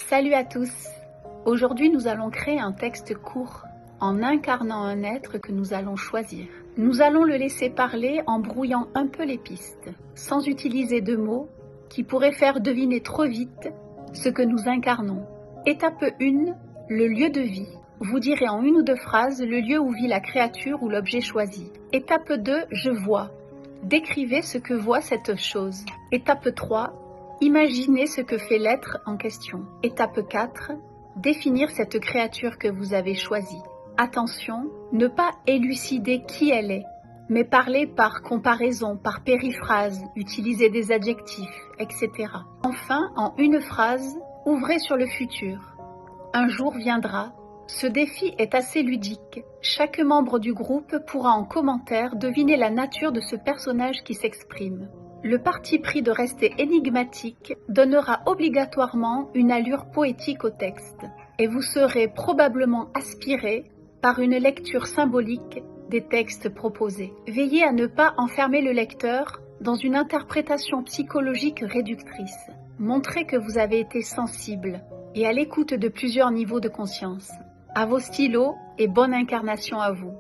Salut à tous! Aujourd'hui, nous allons créer un texte court en incarnant un être que nous allons choisir. Nous allons le laisser parler en brouillant un peu les pistes, sans utiliser de mots qui pourraient faire deviner trop vite ce que nous incarnons. Étape 1, le lieu de vie. Vous direz en une ou deux phrases le lieu où vit la créature ou l'objet choisi. Étape 2, je vois. Décrivez ce que voit cette chose. Étape 3, imaginez ce que fait l'être en question. Étape 4, définir cette créature que vous avez choisie. Attention, ne pas élucider qui elle est, mais parler par comparaison, par périphrase, utiliser des adjectifs, etc. Enfin, en une phrase, ouvrez sur le futur. Un jour viendra. Ce défi est assez ludique. Chaque membre du groupe pourra en commentaire deviner la nature de ce personnage qui s'exprime. Le parti pris de rester énigmatique donnera obligatoirement une allure poétique au texte, et vous serez probablement aspiré par une lecture symbolique des textes proposés. Veillez à ne pas enfermer le lecteur dans une interprétation psychologique réductrice. Montrez que vous avez été sensible et à l'écoute de plusieurs niveaux de conscience. À vos stylos et bonne incarnation à vous.